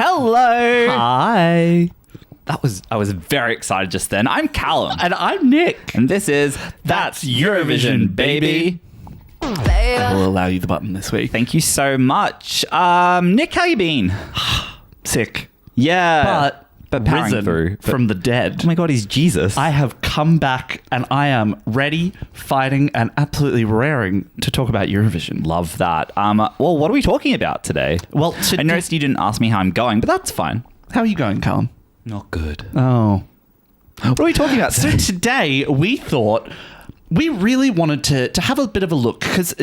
Hello. Hi. I was very excited just then. I'm Callum. And I'm Nick. And this is That's Eurovision, baby. I will allow you the button this week. Thank you so much. Nick, how you been? Sick. Yeah. But powering risen through. from the dead. Oh my God, he's Jesus. I have come back and I am ready, fighting, and absolutely raring to talk about Eurovision. Love that. Well, what are we talking about today? Well, I noticed you didn't ask me how I'm going, but that's fine. How are you going, Callum? Not good. Oh. What are we talking about So today? today we thought we really wanted to have a bit of a look, because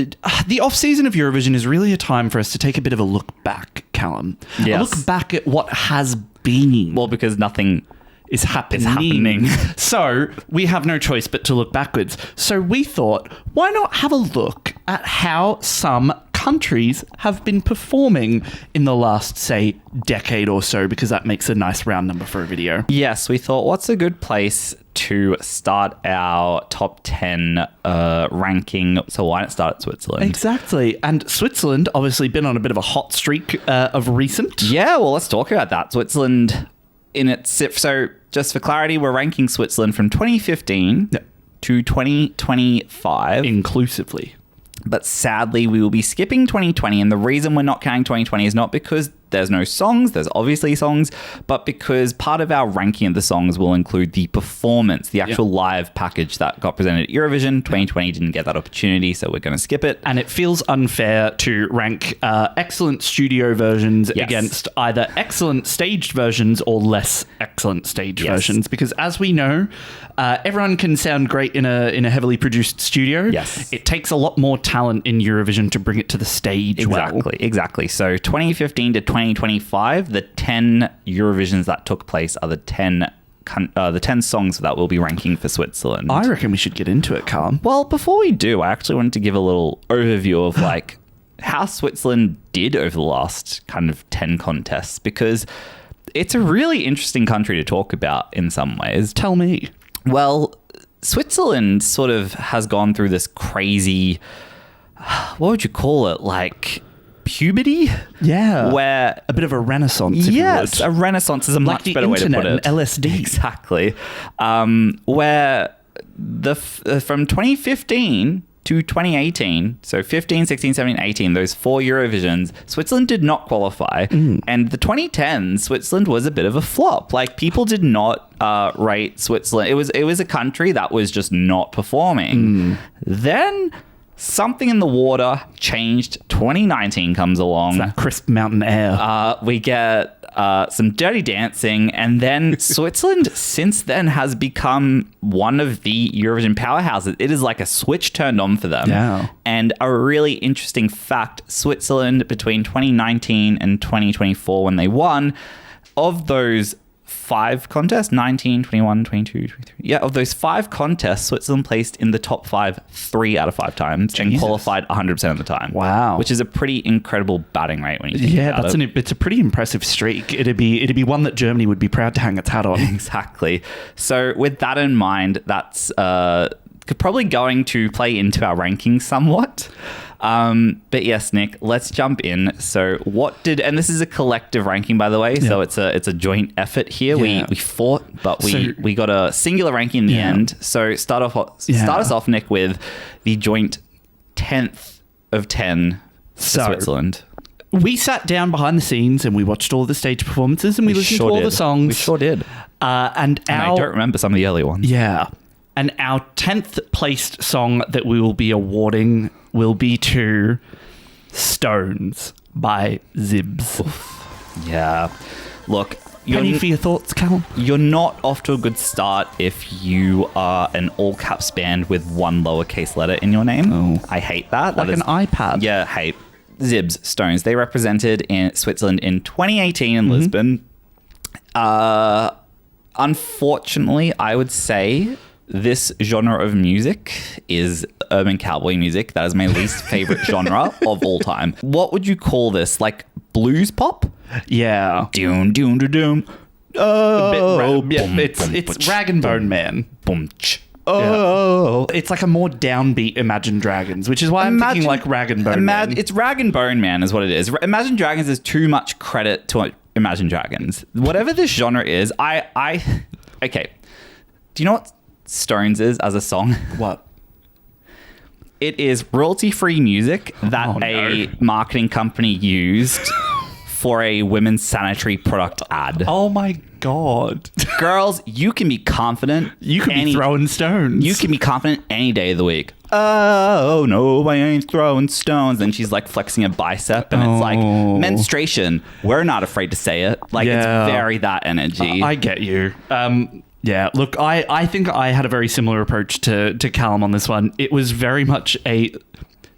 the off-season of Eurovision is really a time for us to take a bit of a look back, Callum. Yes. A look back at what has been. Well, because nothing is happening. So we have no choice but to look backwards. So we thought, why not have a look at how some countries have been performing in the last, say, decade or so, because that makes a nice round number for a video. Yes, we thought, what's a good place to start our top 10 ranking? So why not start at Switzerland? Exactly. And Switzerland obviously been on a bit of a hot streak of recent. Yeah, well, let's talk about that. Switzerland so just for clarity, we're ranking Switzerland from 2015 to 2025. Inclusively. But sadly, we will be skipping 2020. And the reason we're not counting 2020 is not because there's no songs. There's obviously songs. But because part of our ranking of the songs will include the performance, the actual live package that got presented at Eurovision. 2020 didn't get that opportunity, so we're going to skip it. And it feels unfair to rank excellent studio versions against either excellent staged versions or less excellent staged versions. Because as we know, everyone can sound great in a heavily produced studio. Yes. It takes a lot more talent in Eurovision to bring it to the stage. Exactly. So 2015 to 2025, the 10 Eurovisions that took place are the 10 songs that we'll be ranking for Switzerland. I reckon we should get into it, Callum. Well, before we do, I actually wanted to give a little overview of how Switzerland did over the last kind of 10 contests, because it's a really interesting country to talk about in some ways. Tell me. Well, Switzerland sort of has gone through this crazy, what would you call it? Puberty? Yeah. Where a bit of a renaissance, if yes, you would. a renaissance is a much better way to put it. And LSD. Exactly. Where from 2015 to 2018, so 15, 16, 17, 18, those 4 Eurovisions, Switzerland did not qualify. And the 2010s, Switzerland was a bit of a flop. People did not rate Switzerland. It was a country that was just not performing. Then something in the water changed. 2019 comes along. It's that crisp mountain air. We get some Dirty Dancing, and then Switzerland since then has become one of the Eurovision powerhouses. It is like a switch turned on for them. Yeah. And a really interesting fact, Switzerland between 2019 and 2024 when they won, of those 5 contests, 19, 21, 22, 23. Yeah, of those 5 contests, Switzerland placed in the top 5 3 out of 5 times and qualified 100% of the time. Wow. Which is a pretty incredible batting rate when you think about it. It's a pretty impressive streak. It'd be one that Germany would be proud to hang its hat on. Exactly. So with that in mind, that's probably going to play into our rankings somewhat. But yes, Nick, let's jump in. So and this is a collective ranking, by the way. So it's a joint effort here. Yeah. We fought, but we got a singular ranking in the end. So start us off, Nick, with the joint 10th of 10 for Switzerland. We sat down behind the scenes and we watched all the stage performances and we listened to all the songs. We sure did. And I don't remember some of the early ones. Yeah. And our 10th placed song that we will be awarding will be to Stones by Zibs. Yeah. Look, Penny for your thoughts, Callum? You're not off to a good start if you are an all-caps band with 1 lowercase letter in your name. Oh. I hate that. Like an iPad. Yeah, hate. Zibs, Stones. They represented in Switzerland in 2018 in Lisbon. Unfortunately, I would say this genre of music is urban cowboy music. That is my least favorite genre of all time. What would you call this? Blues pop? Yeah. Doom, doom, doom, doom. It's Rag and Bone Man. Boom. It's like a more downbeat Imagine Dragons, which is why I'm thinking Rag and Bone Man. It's Rag and Bone Man is what it is. Imagine Dragons is too much credit to Imagine Dragons. Whatever this genre is, okay. Do you know what Stones is as a song? What? It is royalty-free music that a marketing company used for a women's sanitary product ad. Oh my God. Girls, you can be confident. You can be throwing stones. You can be confident any day of the week. Oh, no, I ain't throwing stones. And she's like flexing a bicep and it's like menstruation. We're not afraid to say it. Like it's very that energy. I get you. Yeah, look, I think I had a very similar approach to Callum on this one. It was very much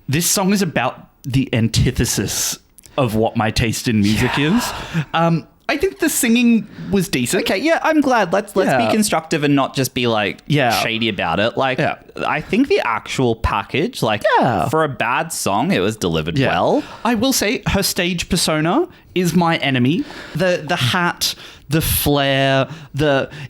this song is about the antithesis of what my taste in music is. I think the singing was decent. Okay, yeah, I'm glad. Let's be constructive and not just be like shady about it. Like, I think the actual package, for a bad song, it was delivered well. I will say her stage persona is my enemy. The hat, the flair,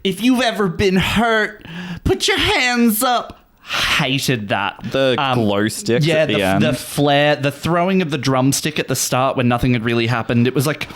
if you've ever been hurt, put your hands up. Hated that. The glow sticks at the end. The flair, the throwing of the drumstick at the start when nothing had really happened. It was like...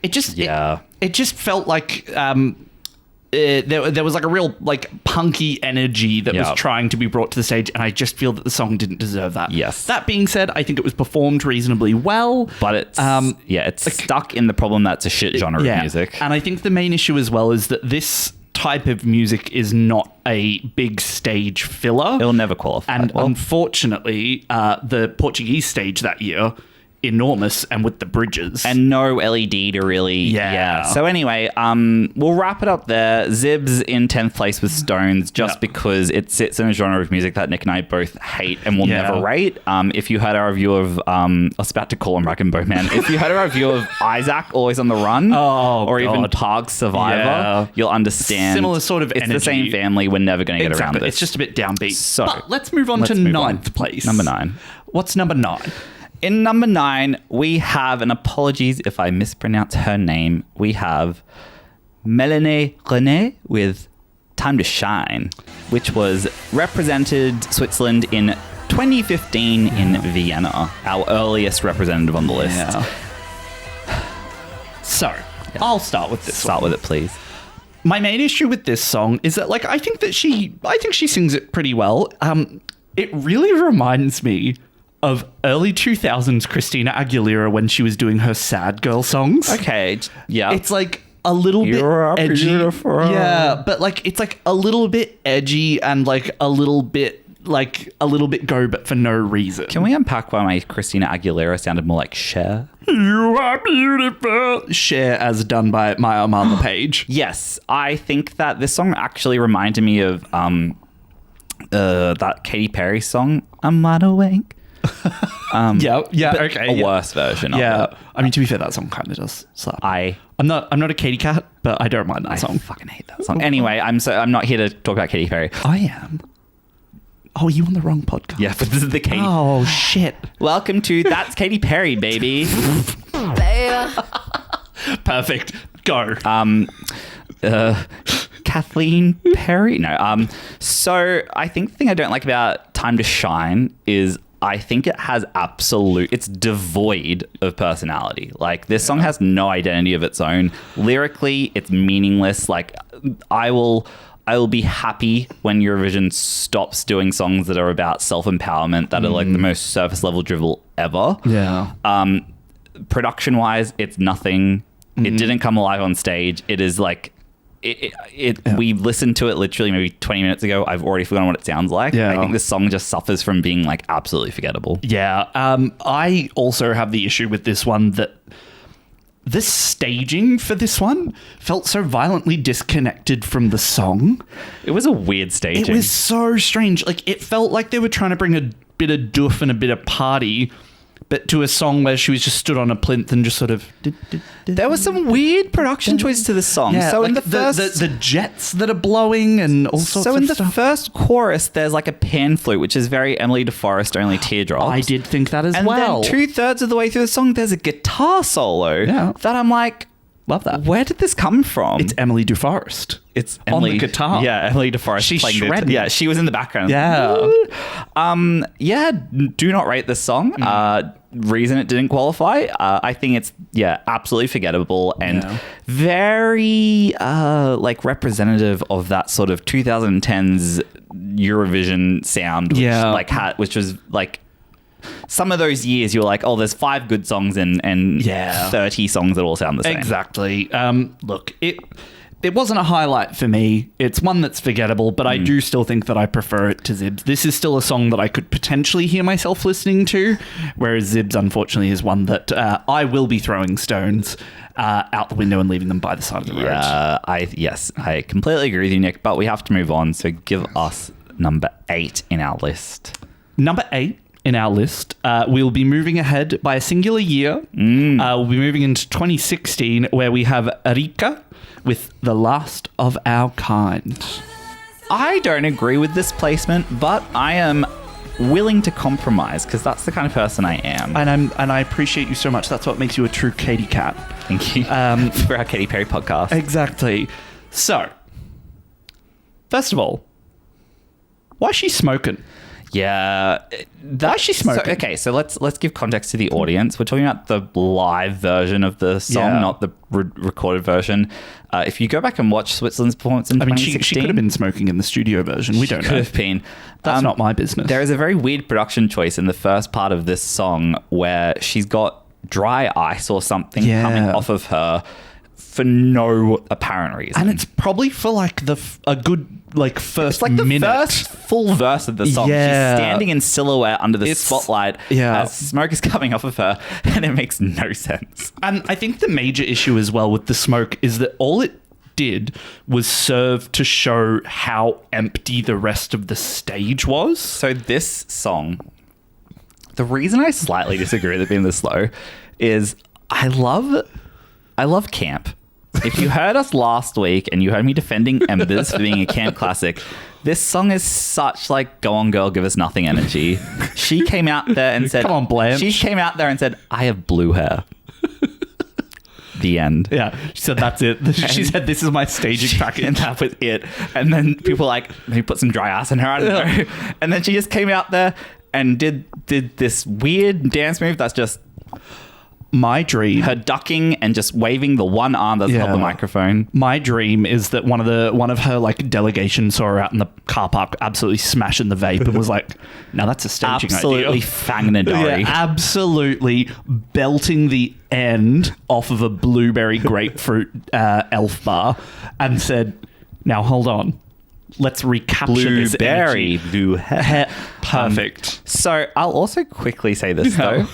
It just felt like there was like a real like punky energy that was trying to be brought to the stage, and I just feel that the song didn't deserve that. Yes. That being said, I think it was performed reasonably well, but it's stuck in the problem that's a shit genre of music. And I think the main issue as well is that this type of music is not a big stage filler. It'll never qualify. And unfortunately, the Portuguese stage that year, enormous and with the bridges and no LED to really So anyway, we'll wrap it up there. Zibs in 10th place with Stones just because it sits in a genre of music that Nick and I both hate and will never rate. If you heard our review of I was about to call him Rack and Bowman. If you heard our review of Isaac Always on the Run even Park's Survivor, you'll understand. Similar sort of it's energy. The same family. We're never going to get around this. It's just a bit downbeat. So but let's move on to 9th place. Number 9. What's number 9? In number 9, we have, and apologies if I mispronounce her name, we have Mélanie René with Time to Shine, which was represented Switzerland in 2015 in Vienna, our earliest representative on the list. Yeah. So, I'll start with this Start with it, please. My main issue with this song is that, like, I think she sings it pretty well. It really reminds me of early 2000s Christina Aguilera when she was doing her sad girl songs. Okay, yeah. It's like a little bit edgy. Beautiful. Yeah, but like it's like a little bit edgy and like a little bit go, but for no reason. Can we unpack why my Christina Aguilera sounded more like Cher? You are beautiful. Cher as done by Maya Marla Page. Yes, I think that this song actually reminded me of that Katy Perry song, I'm Wide Awake. Okay. A worse version of it. I mean, to be fair, that song kind of does slap. I'm not a Katy cat, but I don't mind that song. I fucking hate that song. Anyway, I'm not here to talk about Katy Perry. I am. Oh, you on the wrong podcast? Yeah, but this is the Katy. Oh shit! Welcome to That's Katy Perry, baby. Perfect. Go. Kathleen Perry. No. So I think the thing I don't like about Time to Shine is I think it has it's devoid of personality. Like this song has no identity of its own. Lyrically, it's meaningless. Like I will be happy when Eurovision stops doing songs that are about self-empowerment that are like the most surface level drivel ever. Yeah. Production wise, it's nothing. It didn't come alive on stage. It is like we listened to it literally maybe 20 minutes ago. I've already forgotten what it sounds like. I think this song just suffers from being like absolutely forgettable. Yeah. I also have the issue with this one that the staging for this one felt so violently disconnected from the song. It was a weird staging. It was so strange. Like it felt like they were trying to bring a bit of doof and a bit of party, but to a song where she was just stood on a plinth and just sort of... There was some weird production choices to the song. Yeah, so like in the first... The jets that are blowing and all sorts of stuff. So in the first chorus, there's like a pan flute, which is very Emily DeForest, only teardrops. I did think that as and well. And then 2/3 of the way through the song, there's a guitar solo that I'm like... Love that. Where did this come from? It's Emily DeForest. It's on Emily, the guitar. Yeah, Emily DeForest. She's playing shredding. Yeah, she was in the background. Yeah. Yeah, do not rate this song. Reason it didn't qualify. I think it's, absolutely forgettable and very like representative of that sort of 2010s Eurovision sound, which was like some of those years you were like, oh, there's 5 good songs and 30 songs that all sound the same. Exactly. Look, it wasn't a highlight for me. It's one that's forgettable, but I do still think that I prefer it to Zibs. This is still a song that I could potentially hear myself listening to, whereas Zibs, unfortunately, is one that I will be throwing stones out the window and leaving them by the side of the road. I completely agree with you, Nick, but we have to move on. So give us number 8 in our list. Number 8 in our list, we'll be moving ahead by a singular year. We'll be moving into 2016, where we have Rika with The Last of Our Kind. I don't agree with this placement, but I am willing to compromise because that's the kind of person I am. And I appreciate you so much. That's what makes you a true Katie cat. Thank you for our Katy Perry podcast. Exactly. So, first of all, why is she smoking? Yeah. Why is she smoking? So let's give context to the audience. We're talking about the live version of the song, not the recorded version. If you go back and watch Switzerland's performance in 2016... she could have been smoking in the studio version. We don't know. Could have been. That's not my business. There is a very weird production choice in the first part of this song where she's got dry ice or something coming off of her for no apparent reason. And it's probably for like a good first like the minute. First full verse of the song. Yeah. She's standing in silhouette under the spotlight as smoke is coming off of her, and it makes no sense. And I think the major issue as well with the smoke is that all it did was serve to show how empty the rest of the stage was. So this song, the reason I slightly disagree with it being this low is I love camp. If you heard us last week and you heard me defending Embers for being a camp classic, this song is such like go on girl, give us nothing energy. She came out there and said, come on, Blanche. She came out there and said, I have blue hair. The end. Yeah. She said, that's it. She said, this is my staging package. And that was it. And then people were like, maybe put some dry ice in her. I don't know. And then she just came out there and did this weird dance move that's just... My dream, her ducking and just waving the one arm that's held the microphone. My dream is that one of her like delegation saw her out in the car park absolutely smashing the vape and was like, "Now that's a staging absolutely idea." Fanganadori. Absolutely belting the end off of a blueberry grapefruit elf bar and said, "Now hold on. Let's recapture this energy." Blue hair. Perfect. So I'll also quickly say this though.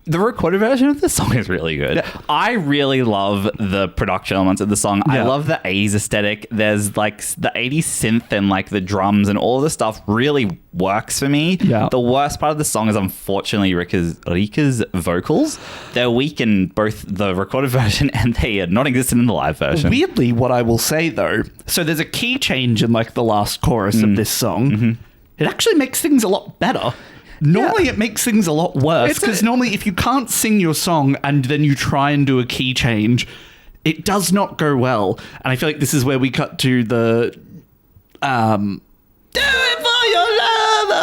The recorded version of the song is really good. Yeah. I really love the production elements of the song. Yeah. I love the 80s aesthetic. There's like the 80s synth and like the drums and all the stuff really works for me. Yeah. The worst part of the song is unfortunately Rika's vocals. They're weak in both the recorded version and they are non-existent in the live version. Weirdly, what I will say though, so there's a key change in like the last chorus of this song. Mm-hmm. It actually makes things a lot better. Normally it makes things a lot worse because normally if you can't sing your song and then you try and do a key change, it does not go well. And I feel like this is where we cut to the do it for your lover.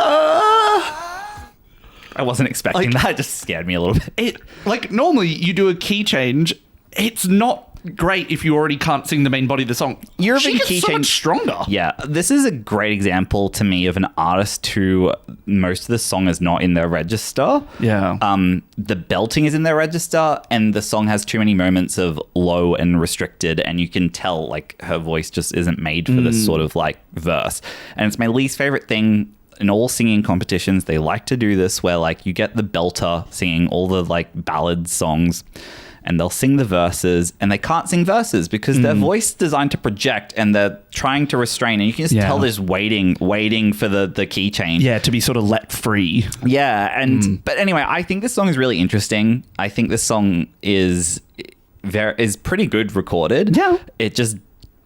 I wasn't expecting that. It just scared me a little bit. Normally you do a key change. It's not great if you already can't sing the main body of the song. She gets key so change much stronger. Yeah, this is a great example to me of an artist who most of the song is not in their register. Yeah. The belting is in their register, and the song has too many moments of low and restricted, and you can tell like her voice just isn't made for this sort of like verse. And it's my least favorite thing. In all singing competitions, they like to do this where like you get the belter singing all the like ballad songs. And they'll sing the verses, and they can't sing verses because their voice is designed to project, and they're trying to restrain. And you can just tell they're just waiting for the key change. Yeah, to be sort of let free. Yeah, and but anyway, I think this song is really interesting. I think this song is pretty good recorded. Yeah, it just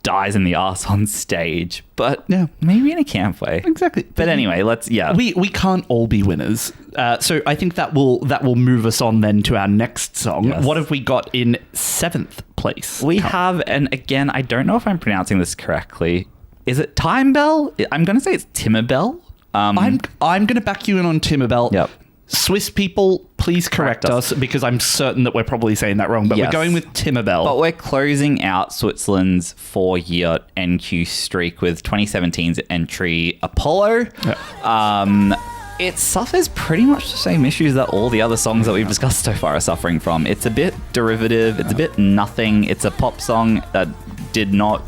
dies in the arse on stage, but Yeah. maybe in a camp way. Exactly. But anyway, We can't all be winners. So I think that will move us on then to our next song. Yes. What have we got in 7th place? We have, and again, I don't know if I'm pronouncing this correctly. Is it Time Bell? I'm going to say it's Timmerbell. I'm going to back you in on Timmerbell. Yep. Swiss people, please correct us because I'm certain that we're probably saying that wrong, but Yes. we're going with Timmerbell. But we're closing out Switzerland's 4-year NQ streak with 2017's entry Apollo. Yeah. It suffers pretty much the same issues that all the other songs that we've discussed so far are suffering from. It's a bit derivative. It's a bit nothing. It's a pop song that did not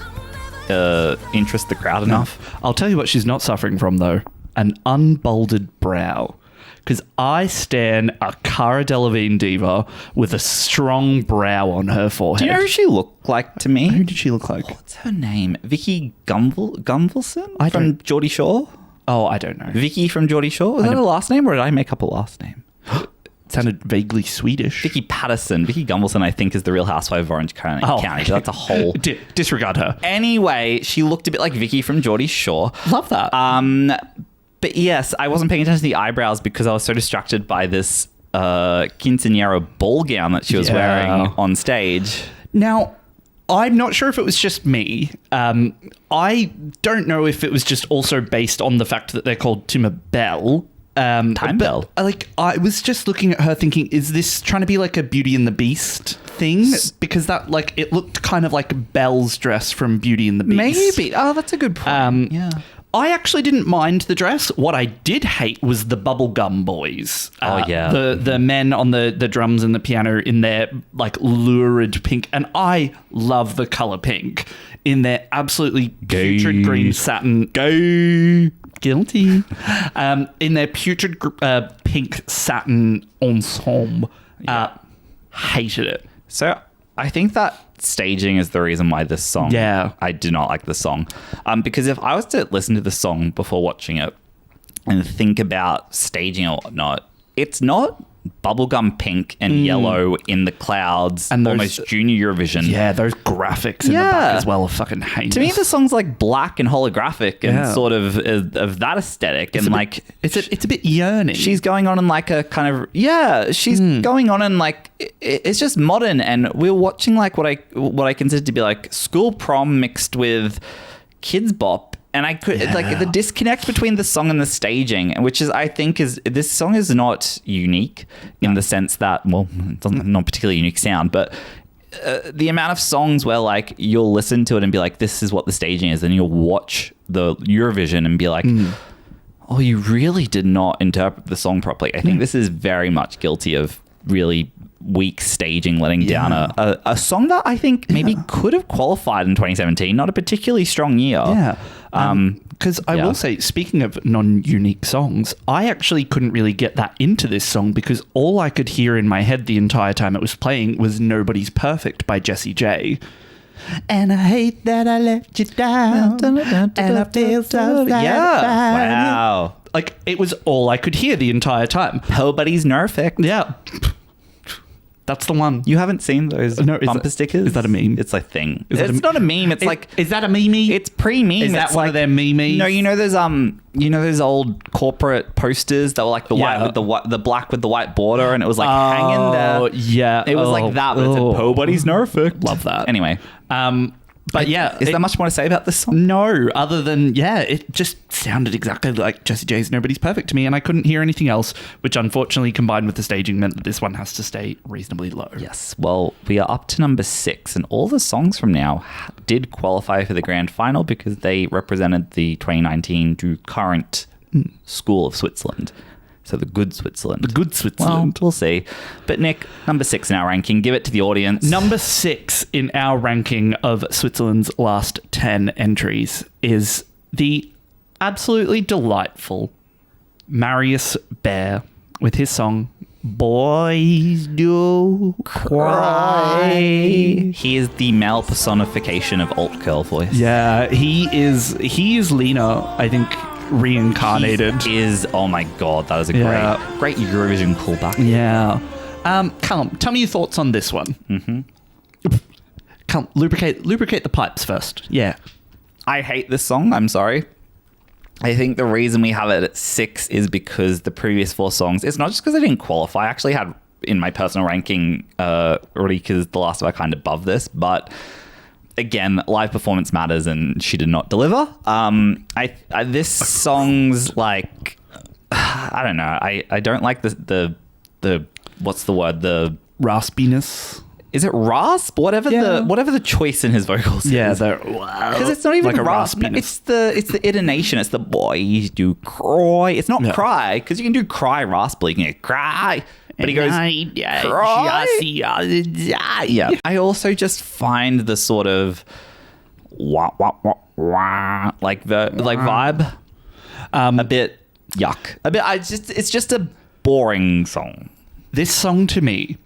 interest the crowd enough. I'll tell you what she's not suffering from, though. An unbolded brow. Because I stan a Cara Delevingne diva with a strong brow on her forehead. Do you know who she looked like to me? Who did she look like? What's her name? Vicky Gunvalson? I From don't- Geordie Shore? Oh, I don't know. Vicky from Geordie Shore? Was that her last name, or did I make up a last name? It sounded vaguely Swedish. Vicky Patterson. Vicky Gunvalson, I think, is the Real Housewife of Orange County. So that's a whole... Disregard her. Anyway, she looked a bit like Vicky from Geordie Shore. Love that. But yes, I wasn't paying attention to the eyebrows because I was so distracted by this quinceañera ball gown that she was wearing on stage. Now, I'm not sure if it was just me. I don't know if it was just also based on the fact that they're called Timmerbell. Time Bell. I was just looking at her thinking, is this trying to be like a Beauty and the Beast thing? Because that, it looked kind of like Belle's dress from Beauty and the Beast. Maybe. Oh, that's a good point. Yeah. I actually didn't mind the dress. What I did hate was the bubblegum boys. The men on the drums and the piano in their lurid pink. And I love the colour pink in their absolutely putrid green satin. Guilty. In their putrid pink satin ensemble. Hated it. So I think that staging is the reason why this song... Yeah. I do not like this song. Because if I was to listen to the song before watching it and think about staging or whatnot, it's not bubblegum pink and yellow in the clouds and almost junior Eurovision. Yeah, those graphics in the back as well are fucking heinous. To me, the song's black and holographic and sort of that aesthetic. It's and it's a bit yearning. She's going on in a kind of... she's going on in it's just modern, and we're watching what I consider to be school prom mixed with kids bop. And I could the disconnect between the song and the staging, which is, I think, this song is not unique in the sense that, it doesn't not particularly unique sound, but the amount of songs where you'll listen to it and be like, this is what the staging is, and you'll watch the Eurovision and be like, oh, you really did not interpret the song properly. I think this is very much guilty of really weak staging, letting down a song that I think maybe could have qualified in 2017. Not a particularly strong year. Yeah. Because I will say, speaking of non-unique songs, I actually couldn't really get that into this song because all I could hear in my head the entire time it was playing was Nobody's Perfect by Jessie J. And I hate that I let you down, and I feel so bad. Wow. It was all I could hear the entire time. Nobody's Nerfect. Yeah. That's the one. You haven't seen those bumper stickers? Is that a meme? It's a thing. It's not a meme. It's is that a meme? It's pre-meme. Is that one of their memes? No, you know those old corporate posters that were white with the black with the white border, and it was hanging there. Oh yeah, it was like that, but it said nobody's Nerfect. Love that. Anyway, but yeah, is there much more to say about this song? No, other than it just sounded exactly like Jessie J's Nobody's Perfect to me, and I couldn't hear anything else, which unfortunately combined with the staging meant that this one has to stay reasonably low. Yes, well, we are up to number 6, and all the songs from now did qualify for the grand final because they represented the 2019 to current school of Switzerland. So the good Switzerland. The good Switzerland. Well, we'll see. But Nick, number 6 in our ranking. Give it to the audience. Number 6 in our ranking of Switzerland's last 10 entries is the absolutely delightful Marius Bear with his song Boys Do Cry. He is the male personification of alt girl voice. Yeah, he is Lena, I think, reincarnated. He is, oh my god, that is a great Eurovision callback. Yeah. Callum, tell me your thoughts on this one. Come, lubricate the pipes first. Yeah. I hate this song. I'm sorry. I think the reason we have it at 6 is because the previous 4 songs, it's not just because I didn't qualify. I actually had in my personal ranking Rika's The Last of Us kind of above this, but again, live performance matters and she did not deliver. This song's like, I don't know. I don't like the what's the word? The raspiness. Is it rasp? Whatever the choice in his vocals is. Because it's not even like rasp. It's the intonation. It's the boys do cry. It's not cry, because you can do cry raspily. You can get cry. But he goes, cry. Yeah. I also just find the sort of wah, wah, wah, wah, like vibe a bit yuck. It's just a boring song. This song to me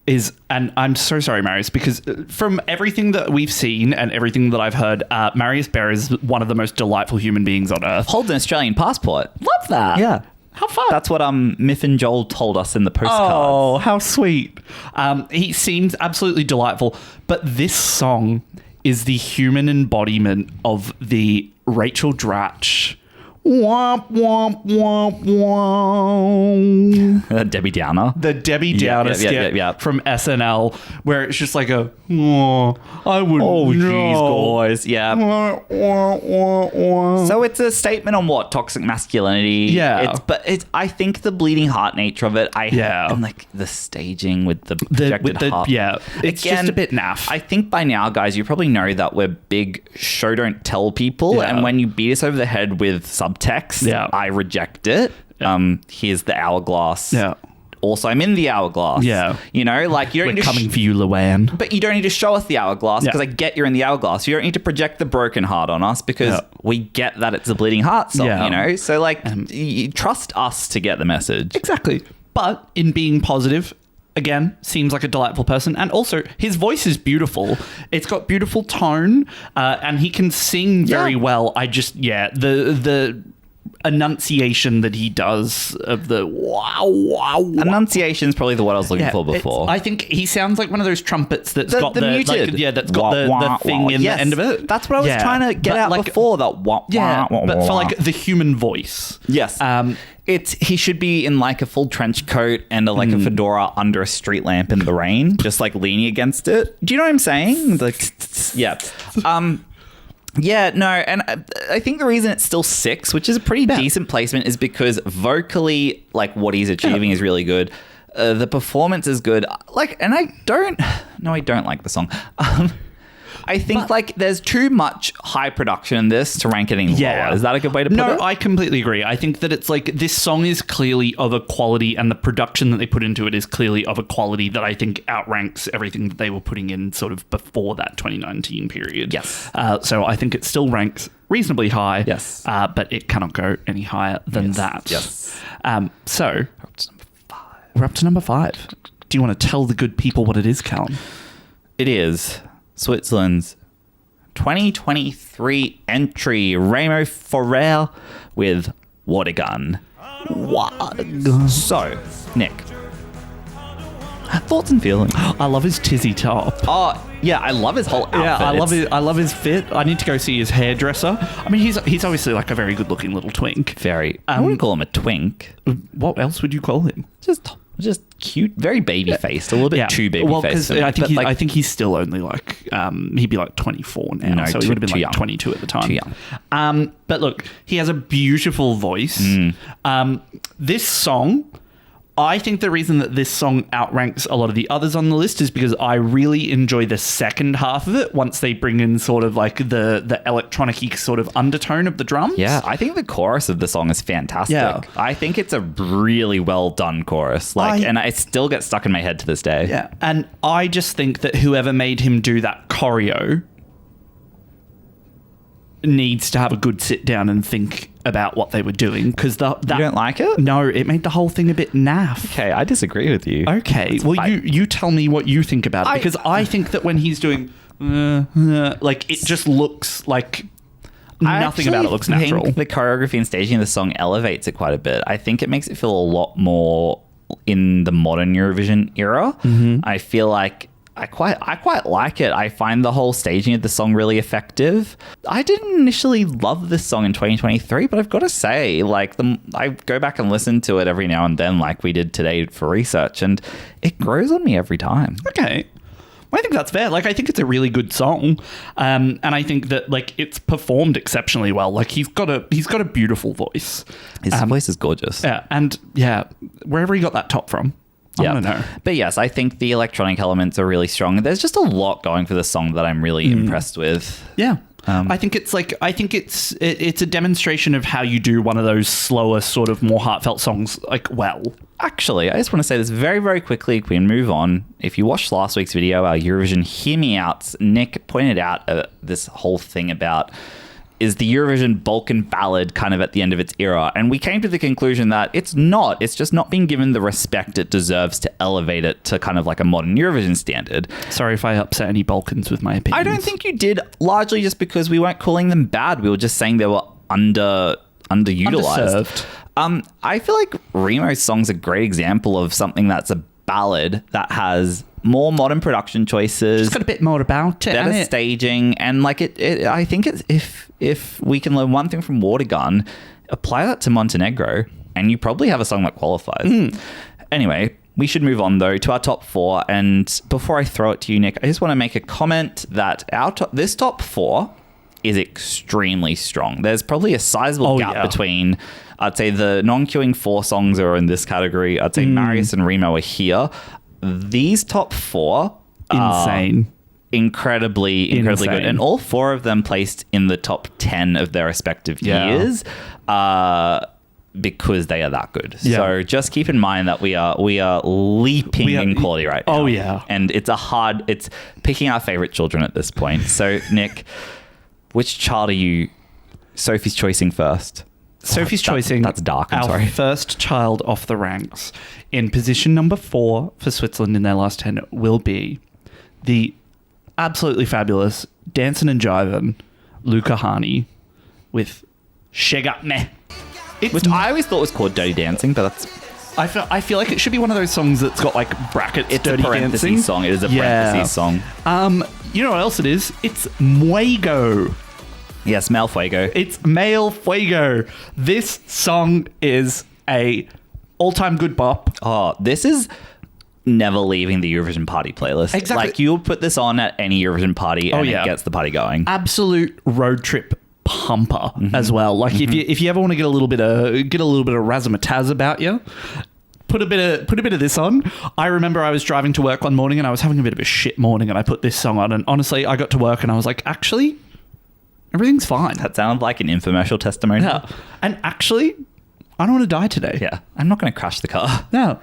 is, and I'm so sorry, Marius, because from everything that we've seen and everything that I've heard, Marius Bear is one of the most delightful human beings on earth. Holds an Australian passport. Love that. Yeah. How fun. That's what Miff and Joel told us in the postcards. Oh, how sweet. He seems absolutely delightful. But this song is the human embodiment of the Rachel Dratch. Womp, womp, womp, womp. Debbie Downer. The Debbie Downer skit from SNL, where it's just like I wouldn't know. Guys. Yeah. So it's a statement on what? Toxic masculinity. Yeah. I think the bleeding heart nature of it, and like the staging with the projected heart. Yeah. It's Again, just a bit naff. I think by now, guys, you probably know that we're big show don't tell people. Yeah. And when you beat us over the head with subtext, I reject it. Here's the hourglass. Yeah. Also, I'm in the hourglass. Yeah. You know, like you don't We're coming for you, Luann. But you don't need to show us the hourglass because I get you're in the hourglass. You don't need to project the broken heart on us because we get that it's a bleeding heart song, you know? So, like, you trust us to get the message. Exactly. But in being positive, again, seems like a delightful person. And also, his voice is beautiful. It's got beautiful tone and he can sing very well. The enunciation that he does of the wow. Enunciation is probably the word I was looking for before. I think he sounds like one of those trumpets that's got the muted. that's got the thing in the end of it. That's what I was trying to get out before. That but for like the human voice. Yes. He should be in like a full trench coat and a fedora under a street lamp in the rain, just like leaning against it. Do you know what I'm saying? Like, yeah. Yeah, no, and I think the reason it's still 6, which is a pretty decent placement, is because vocally, like, what he's achieving is really good. The performance is good. Like, and I don't like the song. I think like there's too much high production in this to rank it any lower. Is that a good way to put it? No, I completely agree. I think that it's like this song is clearly of a quality and the production that they put into it is clearly of a quality that I think outranks everything that they were putting in sort of before that 2019 period. Yes. So I think it still ranks reasonably high. Yes. But it cannot go any higher than that. Yes. So we're up to number 5. Do you want to tell the good people what it is, Callum? It is Switzerland's 2023 entry, Remo Forel with Water Gun. So, Nick, thoughts and feelings? I love his tizzy top. Oh, yeah, I love his whole outfit. Yeah, I love his fit. I need to go see his hairdresser. I mean, he's obviously like a very good-looking little twink. Very. I wouldn't call him a twink. What else would you call him? Just cute, very baby-faced, a little bit too baby-faced. Well, because I think he's still only like, he'd be like 24 now, no, so he would have been like young. 22 at the time. Too young. But look, he has a beautiful voice. This song, I think the reason that this song outranks a lot of the others on the list is because I really enjoy the second half of it once they bring in sort of like the electronic-y sort of undertone of the drums. Yeah, I think the chorus of the song is fantastic. Yeah. I think it's a really well done chorus. And I still get stuck in my head to this day. Yeah, and I just think that whoever made him do that choreo needs to have a good sit down and think about what they were doing, because you don't like it? No, it made the whole thing a bit naff. Okay, I disagree with you. Okay, you tell me what you think about it, because I think that when he's doing like it just looks like nothing about it looks natural. I think the choreography and staging of the song elevates it quite a bit. I think it makes it feel a lot more in the modern Eurovision era. I feel like I quite like it. I find the whole staging of the song really effective. I didn't initially love this song in 2023, but I've got to say, like, I go back and listen to it every now and then, like we did today for research, and it grows on me every time. Okay. Well, I think that's fair. Like, I think it's a really good song, and I think that, like, it's performed exceptionally well. Like, he's got a beautiful voice. His voice is gorgeous. Yeah, and yeah, wherever he got that top from. I don't know. But yes, I think the electronic elements are really strong. There's just a lot going for the song that I'm really impressed with. Yeah. I think it's a demonstration of how you do one of those slower, sort of more heartfelt songs, like, well. Actually, I just want to say this very, very quickly. We can move on. If you watched last week's video, our Eurovision Hear Me Outs, Nick pointed out this whole thing about, is the Eurovision Balkan ballad kind of at the end of its era? And we came to the conclusion that it's not. It's just not being given the respect it deserves to elevate it to kind of like a modern Eurovision standard. Sorry if I upset any Balkans with my opinions. I don't think you did, largely just because we weren't calling them bad. We were just saying they were underutilized. Underserved. I feel like Remo's song's a great example of something that's a ballad that has more modern production choices. It's got a bit more about it. Better staging, and like it I think it's if we can learn one thing from Watergun, apply that to Montenegro, and you probably have a song that qualifies. Anyway, we should move on though to our top 4. And before I throw it to you, Nick, I just want to make a comment that this top 4 is extremely strong. There's probably a sizable gap between, I'd say, the non-queuing 4 songs are in this category. I'd say Marius and Remo are here. These top 4 insane. Incredibly good. And all 4 of them placed in the top 10 of their respective years because they are that good. Yeah. So just keep in mind that we are leaping in quality right now. Oh, yeah. And it's picking our favorite children at this point. So, Nick, which child are you Sophie's choicing first? Sophie's choicing. That's dark. I'm our sorry. First child off the ranks in position number 4 for Switzerland in their last 10 will be the absolutely fabulous Dancin' and Jivin' Luca Hani with Shake Me. Which I always thought was called Dirty Dancing, but that's... I feel like it should be one of those songs that's got like brackets. It's Dirty a parentheses Dancing song. It is a parentheses song. You know what else it is? It's Muego. Yes, Male Fuego. It's Male Fuego. This song is a all-time good bop. Oh, this is never leaving the Eurovision party playlist. Exactly. Like, you'll put this on at any Eurovision party and it gets the party going. Absolute road trip pumper as well. Like if you ever want to get a little bit of razzmatazz about you, put a bit of this on. I remember I was driving to work one morning and I was having a bit of a shit morning and I put this song on, and honestly I got to work and I was like, actually everything's fine. That sounded like an infomercial testimony. Yeah. And actually, I don't want to die today. Yeah. I'm not going to crash the car. No.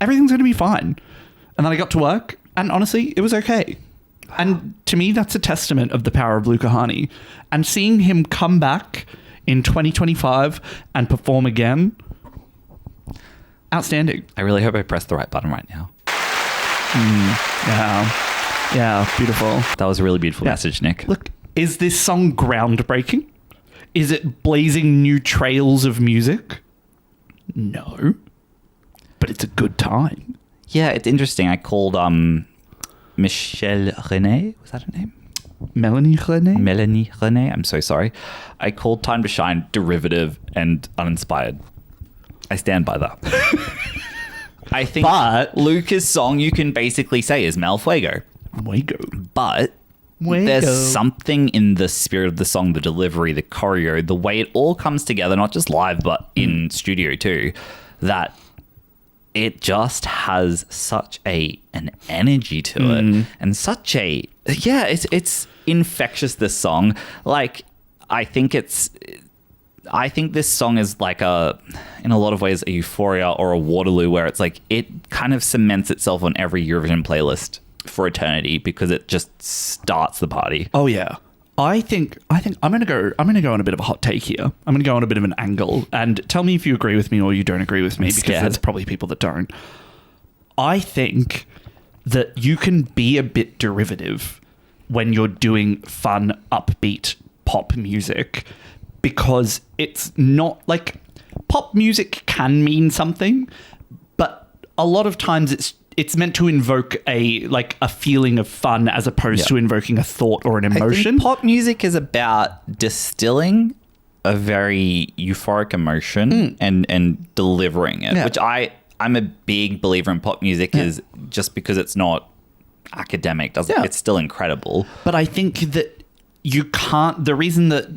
Everything's going to be fine. And then I got to work and honestly, it was okay. Wow. And to me, that's a testament of the power of Luca Hani. And seeing him come back in 2025 and perform again, outstanding. I really hope I pressed the right button right now. Yeah, beautiful. That was a really beautiful message, Nick. Look, is this song groundbreaking? Is it blazing new trails of music? No. But it's a good time. Yeah, it's interesting. I called Michelle René. Was that her name? Melanie René. I'm so sorry. I called Time to Shine derivative and uninspired. I stand by that. I think Luca's song you can basically say is Mel Fuego. But there's something in the spirit of the song, the delivery, the choreo, the way it all comes together, not just live, but in studio too, that it just has such an energy to it and such it's infectious, this song. Like, I think this song is like in a lot of ways, a Euphoria or a Waterloo, where it's like it kind of cements itself on every Eurovision playlist for eternity because it just starts the party. Oh yeah. I think I'm gonna go on a bit of a hot take here. I'm gonna go on a bit of an angle and tell me if you agree with me or you don't agree with me, because there's probably people that don't. I think that you can be a bit derivative when you're doing fun, upbeat pop music, because it's not like pop music can mean something, but a lot of times it's meant to invoke a feeling of fun as opposed to invoking a thought or an emotion. I think pop music is about distilling a very euphoric emotion and delivering it, which I'm a big believer in pop music is just because it's not academic, it's still incredible. But I think that you can't, the reason that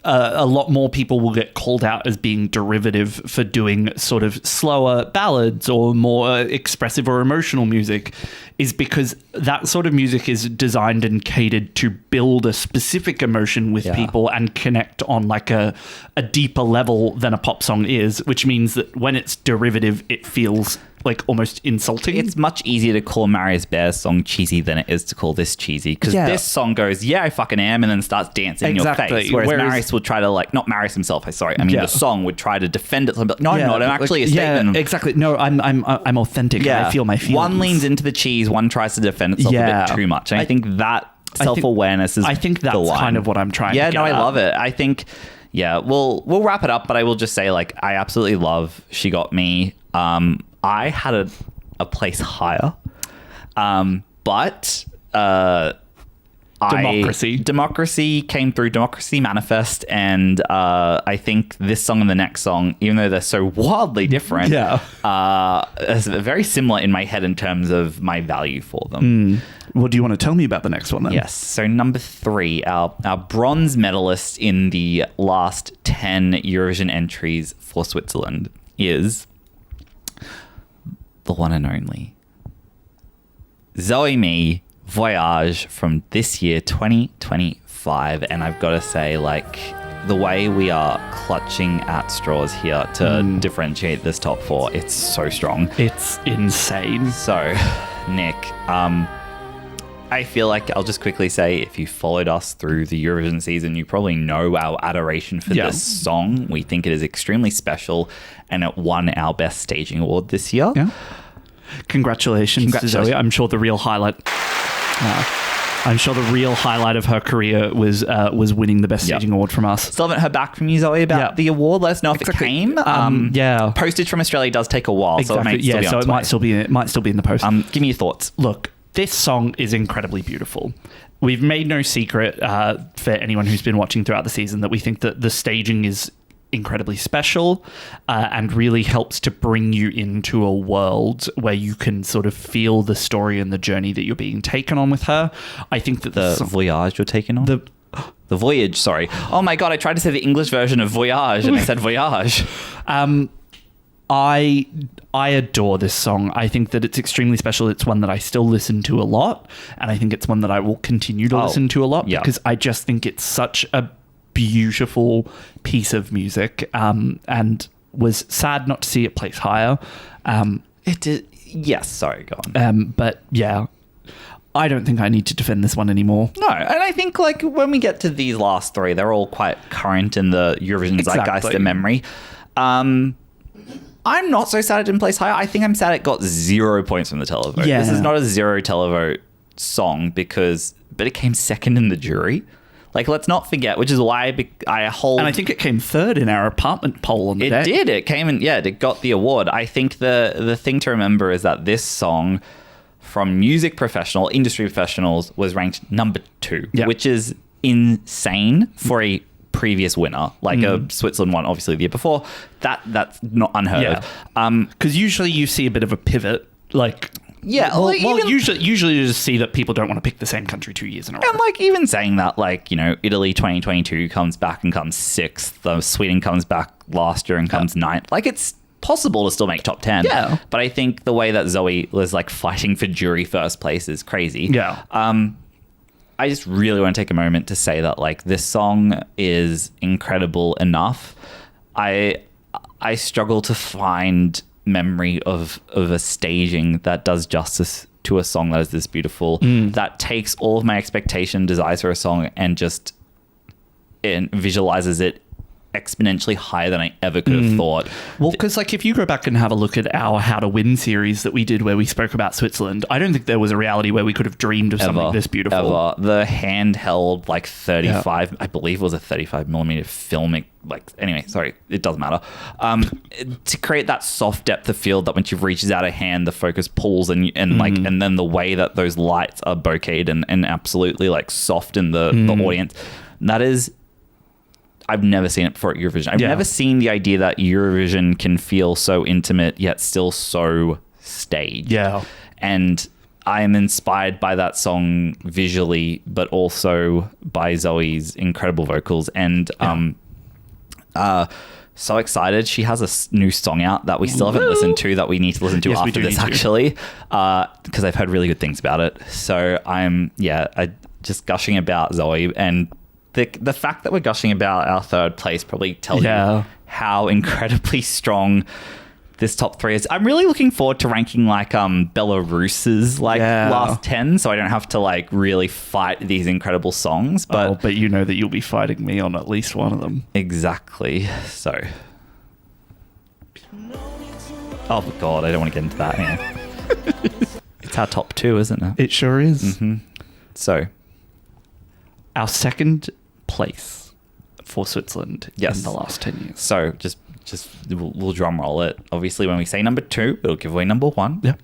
a lot more people will get called out as being derivative for doing sort of slower ballads or more expressive or emotional music is because that sort of music is designed and catered to build a specific emotion with people and connect on like a deeper level than a pop song is, which means that when it's derivative, it feels like almost insulting. It's much easier to call Marius Bear's song cheesy than it is to call this cheesy, because this song goes, yeah, I fucking am, and then starts dancing in your face. Whereas Marius would try to not Marius himself, the song would try to defend it. No, I'm not. I'm actually a statement. Exactly. No, I'm authentic. And I feel my feelings. One leans into the cheese, one tries to defend itself a bit too much. And I think that self-awareness is I think that's kind of what I'm trying to get I at. love it. I think, we'll wrap it up, but I will just say, I absolutely love She Got Me. I had a place higher, but Democracy came through. Democracy Manifest, and I think this song and the next song, even though they're so wildly different, is very similar in my head in terms of my value for them. Well, do you want to tell me about the next one then? Yes. So number 3, our bronze medalist in the last 10 Eurovision entries for Switzerland is the one and only Zoe Me Voyage from this year, 2025. And I've got to say, the way we are clutching at straws here to differentiate this top 4, it's so strong. It's insane. So, Nick, I feel like I'll just quickly say, if you followed us through the Eurovision season, you probably know our adoration for this song. We think it is extremely special, and it won our Best Staging Award this year. Yeah. Congratulations to Zoe. I'm sure the real highlight of her career was winning the Best Staging Award from us. Still haven't heard back from you, Zoe, about the award. Let us know if it came. Postage from Australia does take a while, so it might still be on its way. It might still be in the post. Give me your thoughts. Look, this song is incredibly beautiful. We've made no secret for anyone who's been watching throughout the season that we think that the staging is incredibly special and really helps to bring you into a world where you can sort of feel the story and the journey that you're being taken on with her. I think that the voyage you're taken on? The voyage, sorry. Oh my God, I tried to say the English version of voyage and I said voyage. I adore this song. I think that it's extremely special. It's one that I still listen to a lot, and I think it's one that I will continue to listen to a lot because I just think it's such a beautiful piece of music, and was sad not to see it place higher. It did. Yes, sorry, go on. But yeah, I don't think I need to defend this one anymore. No, and I think when we get to these last 3, they're all quite current in the Eurovision zeitgeist and memory. I'm not so sad it didn't place higher. I think I'm sad it got 0 points from the televote. Yeah. This is not a 0 televote song but it came second in the jury. Let's not forget, which is why I hold... And I think it came 3rd in our apartment poll on the day. It did. It came in... Yeah, it got the award. I think the thing to remember is that this song, from industry professionals, was ranked number 2, which is insane for a previous winner. A Switzerland one, obviously, the year before. That's not unheard of. Because usually you see a bit of a pivot, usually you just see that people don't want to pick the same country 2 years in a row. And even saying that, Italy 2022 comes back and comes 6th. Sweden comes back last year and comes 9th. It's possible to still make top 10. Yeah. But I think the way that Zoe was fighting for jury first place is crazy. Yeah. I just really want to take a moment to say that this song is incredible enough. I struggle to find memory of a staging that does justice to a song that is this beautiful, that takes all of my expectation, desires for a song, and just visualizes it exponentially higher than I ever could have thought. Well, because like if you go back and have a look at our How to Win series that we did where we spoke about Switzerland, I don't think there was a reality where we could have dreamed of something this beautiful. Ever. The handheld like 35, I believe it was a 35 millimeter filmic. Like anyway, sorry, it doesn't matter. To create that soft depth of field that when she reaches out a hand, the focus pulls and then the way that those lights are bokeh'd and absolutely like soft in the audience. That is, I've never seen it before at Eurovision. I've never seen the idea that Eurovision can feel so intimate yet still so staged. Yeah, and I am inspired by that song visually, but also by Zoe's incredible vocals and. So excited. She has a new song out that we still haven't listened to that we need to listen to after this actually, because I've heard really good things about it. So I'm just gushing about Zoe, and the fact that we're gushing about our third place probably tells you how incredibly strong this top 3 is. I'm really looking forward to ranking like Belarus's last 10, so I don't have to like really fight these incredible songs. But you know that you'll be fighting me on at least one of them. Exactly. So, oh god, I don't want to get into that. Anyway. It's our top 2, isn't it? It sure is. So, our second place for Switzerland in the last 10 years. So just we'll drum roll it. Obviously, when we say number 2, it'll give away number 1. Yeah.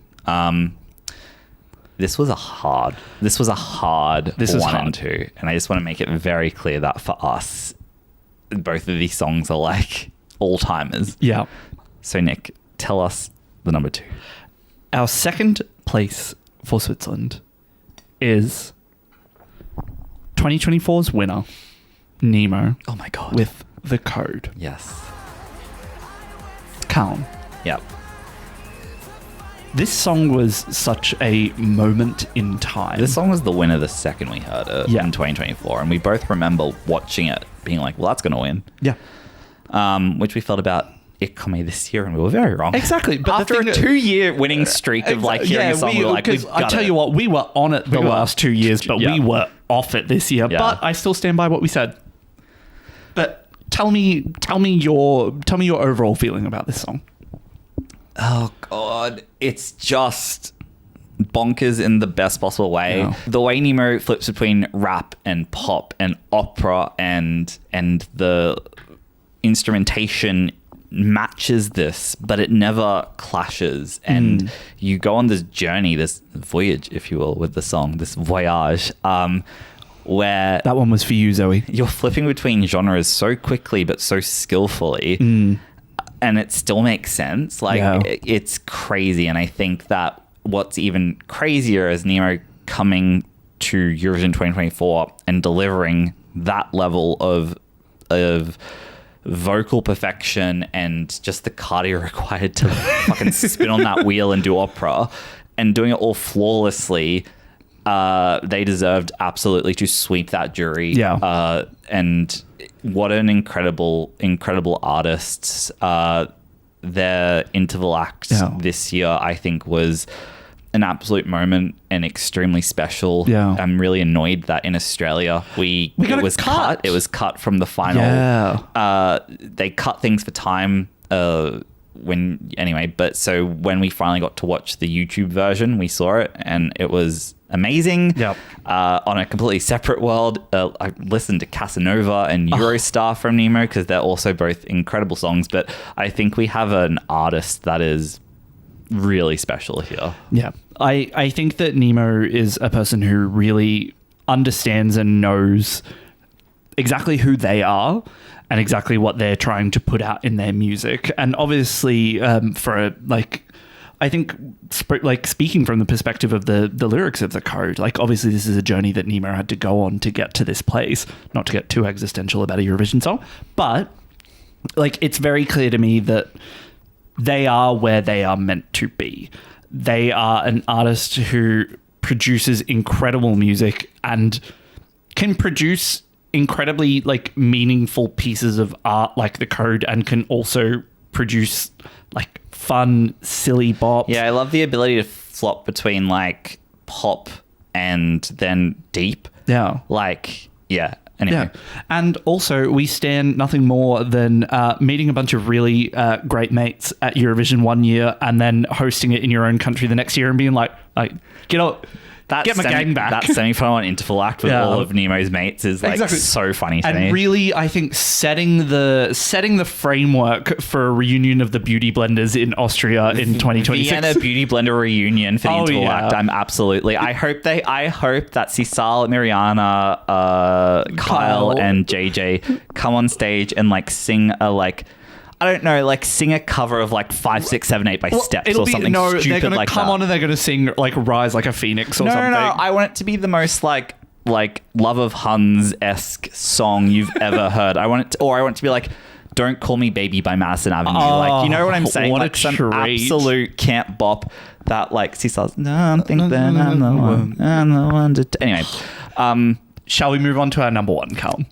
This was a hard one and 2, and I just want to make it very clear that for us, both of these songs are like all timers. Yeah. So Nick, tell us the number 2. Our second place for Switzerland is 2024's winner, Nemo. Oh my god. With The Code. Yes. Calm. Yep. This song was such a moment in time. This song was the winner the second we heard it in 2024, and we both remember watching it being like, well, that's going to win. Yeah. Which we felt about Ikome this year, and we were very wrong. Exactly. But after a 2-year winning streak of like hearing a song, we were like, I tell you what, we were on it the last 2 years, but we were off it this year. Yeah. But I still stand by what we said. But tell me your overall feeling about this song. Oh god, it's just bonkers in the best possible way. Yeah. The way Nemo flips between rap and pop and opera and the instrumentation matches this, but it never clashes. And you go on this journey, this voyage, if you will, with the song, this voyage, where that one was for you, Zoe. You're flipping between genres so quickly but so skillfully, and it still makes sense. Like it's crazy, and I think that what's even crazier is Nemo coming to Eurovision 2024 and delivering that level of vocal perfection and just the cardio required to fucking spin on that wheel and do opera, and doing it all flawlessly. They deserved absolutely to sweep that jury. Yeah. And what an incredible artists. Their interval act this year, I think, was an absolute moment and extremely special. Yeah. I'm really annoyed that in Australia it was cut. It was cut from the final. Yeah. They cut things for time. But so when we finally got to watch the YouTube version, we saw it and it was amazing. Yep. On a completely separate world. I listened to Casanova and Eurostar from Nemo because they're also both incredible songs, but I think we have an artist that is really special here. Yeah. I think that Nemo is a person who really understands and knows exactly who they are and exactly what they're trying to put out in their music. And obviously, I think speaking from the perspective of the lyrics of The Code, like obviously this is a journey that Nemo had to go on to get to this place, not to get too existential about a Eurovision song, but like it's very clear to me that they are where they are meant to be. They are an artist who produces incredible music and can produce incredibly like meaningful pieces of art like The Code, and can also produce like fun, silly bops. Yeah, I love the ability to flop between like pop and then deep. Yeah. Like, yeah. Anyway. Yeah. And also, we stand nothing more than meeting a bunch of really great mates at Eurovision one year and then hosting it in your own country the next year and being like get my gang back. That semi-final and interval act with all of Nemo's mates is like so funny to me. And really, I think setting the framework for a reunion of the Beauty Blenders in Austria in 2026. Vienna Beauty Blender reunion for the interval act. I'm absolutely. I hope that Sisal, Mariana, Kyle, and JJ come on stage and like sing a sing a cover of like 5, 6, 7, 8 by Steps or something stupid they're gonna like come that. on and they're gonna sing like Rise Like a Phoenix or something. No. I want it to be the most like Love of Huns-esque song you've ever heard. I want it to be like Don't Call Me Baby by Madison Avenue. Like, you know what I'm saying? What like a some treat. absolute camp bop that like Sisal's don't think that I'm the one to anyway. Shall we move on to our number one, Carl?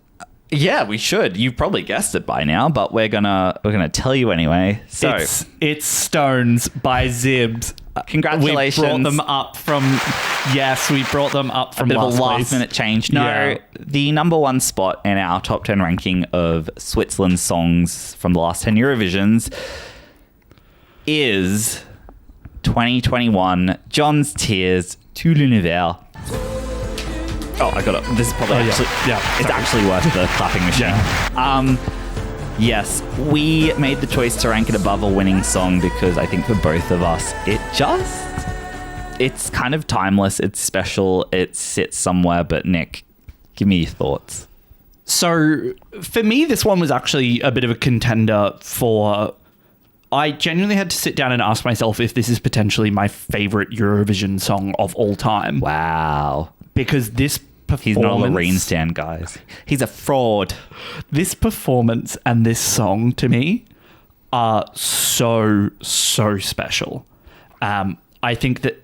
Yeah, we should. You've probably guessed it by now, but we're gonna tell you anyway. So it's Stones by Zibs. Congratulations. We brought them up from a bit of a last minute change. No, the number one spot in our top 10 ranking of Switzerland songs from the last 10 Eurovisions is 2021 John's Tears to l'Univers. Oh, I got it. This is probably it's actually worth the clapping machine. Yes, we made the choice to rank it above a winning song because I think for both of us, it's kind of timeless. It's special. It sits somewhere. But Nick, give me your thoughts. So for me, this one was actually a bit of a contender for... I genuinely had to sit down and ask myself if this is potentially my favorite Eurovision song of all time. Wow. Because this performance... He's not a Loreen stan, guys. He's a fraud. This performance and this song, to me, are so special. I think that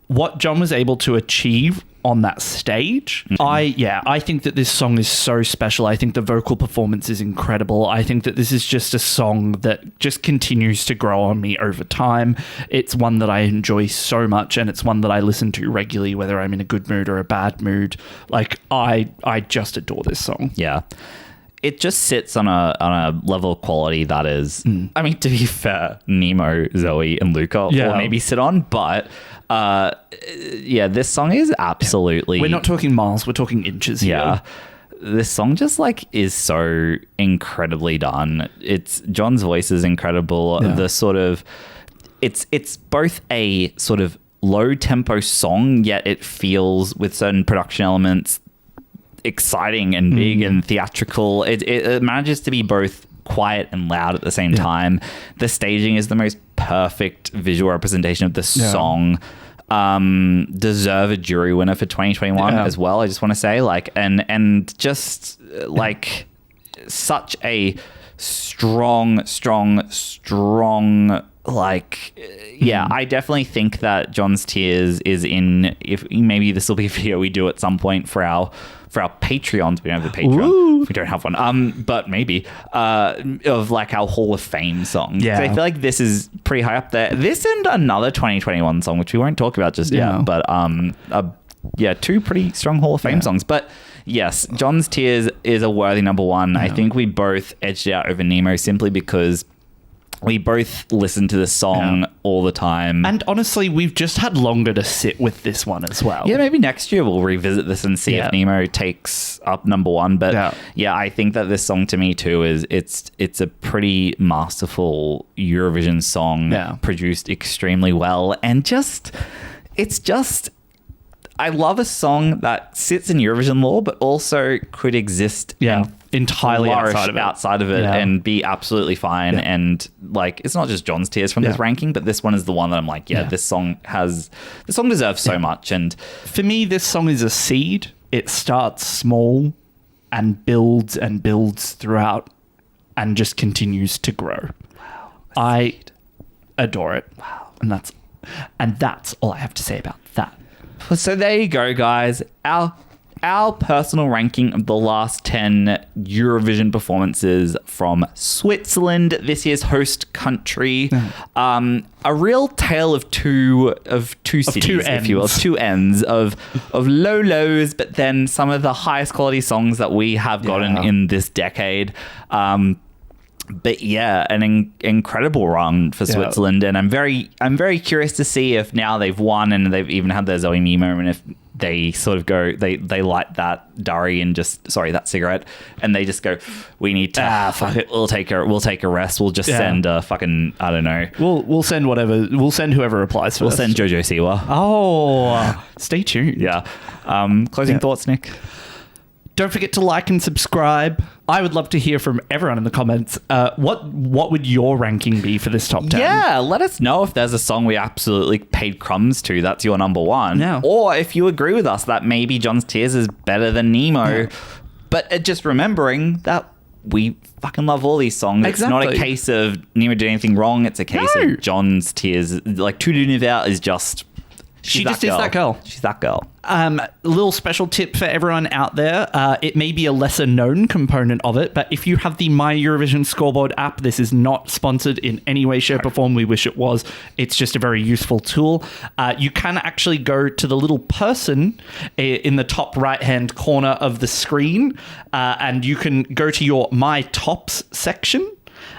what John was able to achieve on that stage, I think that this song is so special. I think the vocal performance is incredible. I think that this is just a song that just continues to grow on me over time. It's one that I enjoy so much, and it's one that I listen to regularly, whether I'm in a good mood or a bad mood. Like, I just adore this song. Yeah. It just sits on a level of quality that is, I mean, to be fair, Nemo, Zoe, and Luca will maybe sit on, but this song is absolutely... We're not talking miles, we're talking inches here. Yeah. This song just like is so incredibly done. John's voice is incredible. Yeah. The sort of... It's both a sort of low tempo song, yet it feels with certain production elements exciting and big and theatrical. It manages to be both quiet and loud at the same time. The staging is the most perfect visual representation of the song. Deserve a jury winner for 2021 as well. I just want to say, like, and just like such a strong like, I definitely think that John's Tears is in, if maybe this will be a video we do at some point for our Patreons. We don't have a Patreon. Ooh. We don't have one. But maybe of like our Hall of Fame songs. Yeah. So I feel like this is pretty high up there. This and another 2021 song, which we won't talk about just yet. But two pretty strong Hall of Fame songs. But yes, John's Tears is a worthy number one. Yeah. I think we both edged it out over Nemo simply because we both listen to the song all the time. And honestly, we've just had longer to sit with this one as well. Yeah, maybe next year we'll revisit this and see if Nemo takes up number one. But I think that this song to me too it's a pretty masterful Eurovision song produced extremely well. And I love a song that sits in Eurovision lore, but also could exist entirely outside of it and be absolutely fine. Yeah. And like, it's not just John's Tears from this ranking, but this one is the one that I'm like, this song deserves so much. And for me, this song is a seed. It starts small and builds throughout and just continues to grow. Wow. I adore it. Wow. And that's all I have to say about that. So there you go, guys. Our our personal ranking of the last 10 Eurovision performances from Switzerland, this year's host country. A real tale of two cities, if you will, two ends of low lows, but then some of the highest quality songs that we have gotten in this decade. But yeah, an incredible run for Switzerland, and I'm very curious to see if now they've won and they've even had their Zoe Me moment, if they sort of go, they light that durry and that cigarette, and they just go, we need to fuck it, we'll take a rest, we'll just send a fucking, I don't know, we'll send whatever, we'll send whoever replies first. We'll send Jojo Siwa. Stay tuned. Closing thoughts, Nick? Don't forget to like and subscribe. I would love to hear from everyone in the comments. What would your ranking be for this top 10? Yeah, let us know if there's a song we absolutely paid crumbs to. That's your number one. Yeah. Or if you agree with us that maybe John's Tears is better than Nemo. Yeah. But just remembering that we fucking love all these songs. Exactly. It's not a case of Nemo did anything wrong. It's a case of John's Tears. Like, Tout d'Univers is just... She just is that girl. She's that girl. A little special tip for everyone out there. It may be a lesser known component of it, but if you have the My Eurovision Scoreboard app, this is not sponsored in any way, shape or form. We wish it was. It's just a very useful tool. You can actually go to the little person in the top right-hand corner of the screen, and you can go to your My Tops section.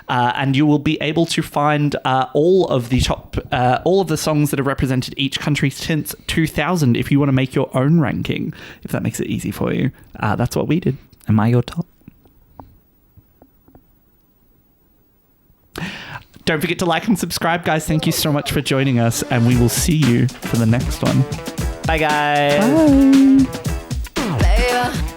And you will be able to find all of the songs that have represented each country since 2000 if you want to make your own ranking, if that makes it easy for you. That's what we did. Am I your top? Don't forget to like and subscribe, guys. Thank you so much for joining us, and we will see you for the next one. Bye, guys. Bye.